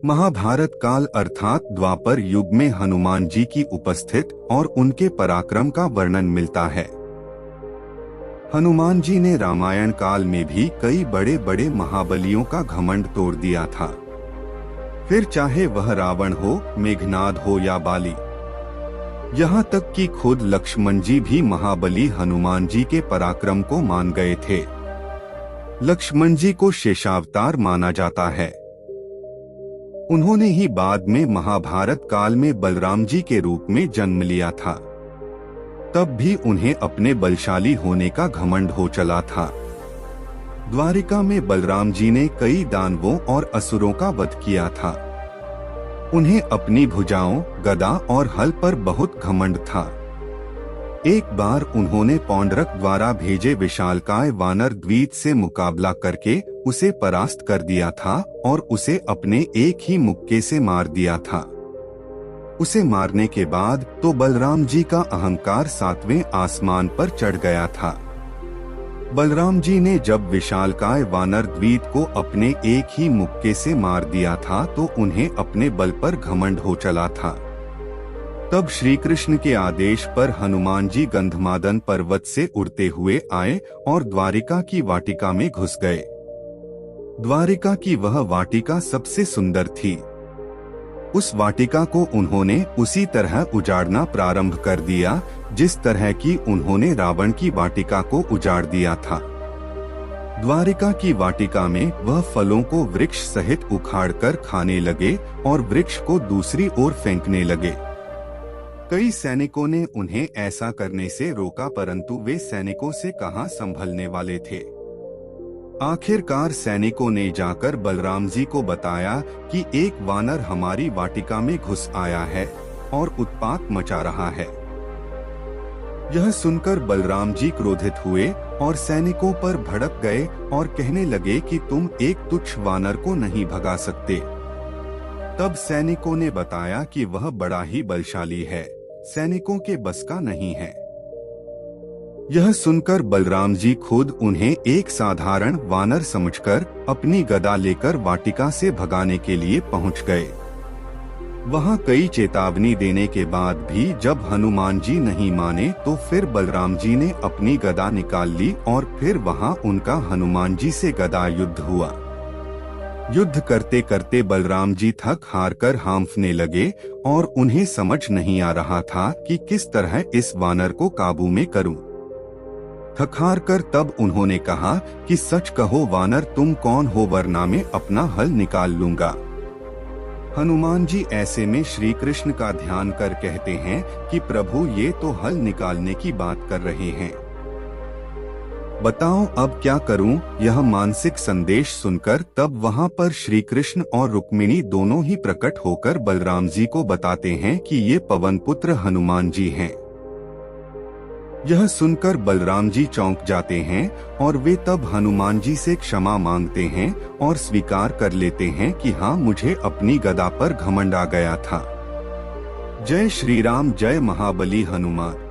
महाभारत काल अर्थात द्वापर युग में हनुमान जी की उपस्थित और उनके पराक्रम का वर्णन मिलता है। हनुमान जी ने रामायण काल में भी कई बड़े बड़े महाबलियों का घमंड तोड़ दिया था, फिर चाहे वह रावण हो, मेघनाद हो या बाली। यहाँ तक कि खुद लक्ष्मण जी भी महाबली हनुमान जी के पराक्रम को मान गए थे। लक्ष्मण जी को शेषावतार माना जाता है। उन्होंने ही बाद में महाभारत काल में बलराम जी के रूप में जन्म लिया था। तब भी उन्हें अपने बलशाली होने का घमंड हो चला था। द्वारिका में बलराम जी ने कई दानवों और असुरों का वध किया था। उन्हें अपनी भुजाओं, गदा और हल पर बहुत घमंड था। एक बार उन्होंने पौंड्रक द्वारा भेजे विशालकाय वानर द्वीत से मुकाबला करके उसे परास्त कर दिया था और उसे अपने एक ही मुक्के से मार दिया था। उसे मारने के बाद तो बलराम जी का अहंकार 7वें आसमान पर चढ़ गया था। बलराम जी ने जब विशालकाय वानर द्वीत को अपने एक ही मुक्के से मार दिया था तो उन्हें अपने बल पर घमंड हो चला था। तब श्री कृष्ण के आदेश पर हनुमान जी गंधमादन पर्वत से उड़ते हुए आए और द्वारिका की वाटिका में घुस गए। द्वारिका की वह वाटिका सबसे सुंदर थी। उस वाटिका को उन्होंने उसी तरह उजाड़ना प्रारंभ कर दिया जिस तरह की उन्होंने रावण की वाटिका को उजाड़ दिया था। द्वारिका की वाटिका में वह फलों को वृक्ष सहित उखाड़कर खाने लगे और वृक्ष को दूसरी ओर फेंकने लगे। कई सैनिकों ने उन्हें ऐसा करने से रोका, परंतु वे सैनिकों से कहां संभलने वाले थे। आखिरकार सैनिकों ने जाकर बलराम जी को बताया कि एक वानर हमारी वाटिका में घुस आया है और उत्पात मचा रहा है। यह सुनकर बलराम जी क्रोधित हुए और सैनिकों पर भड़क गए और कहने लगे कि तुम एक तुच्छ वानर को नहीं भगा सकते। तब सैनिकों ने बताया कि वह बड़ा ही बलशाली है, सैनिकों के बस का नहीं है। यह सुनकर बलराम जी खुद उन्हें एक साधारण वानर समझकर अपनी गदा लेकर वाटिका से भगाने के लिए पहुंच गए। वहां कई चेतावनी देने के बाद भी जब हनुमान जी नहीं माने तो फिर बलराम जी ने अपनी गदा निकाल ली और फिर वहां उनका हनुमान जी से गदा युद्ध हुआ। युद्ध करते करते बलराम जी थक हार कर हांफने लगे और उन्हें समझ नहीं आ रहा था कि किस तरह इस वानर को काबू में करूं। थक हार कर तब उन्होंने कहा कि सच कहो वानर, तुम कौन हो, वरना मैं अपना हल निकाल लूंगा। हनुमान जी ऐसे में श्री कृष्ण का ध्यान कर कहते हैं कि प्रभु ये तो हल निकालने की बात कर रहे हैं, बताओ अब क्या करूं। यह मानसिक संदेश सुनकर तब वहां पर श्री कृष्ण और रुक्मिणी दोनों ही प्रकट होकर बलराम जी को बताते हैं कि ये पवन पुत्र हनुमान जी हैं। यह सुनकर बलराम जी चौंक जाते हैं और वे तब हनुमान जी से क्षमा मांगते हैं और स्वीकार कर लेते हैं कि हाँ, मुझे अपनी गदा पर घमंड आ गया था। जय श्री राम, जय महाबली हनुमान।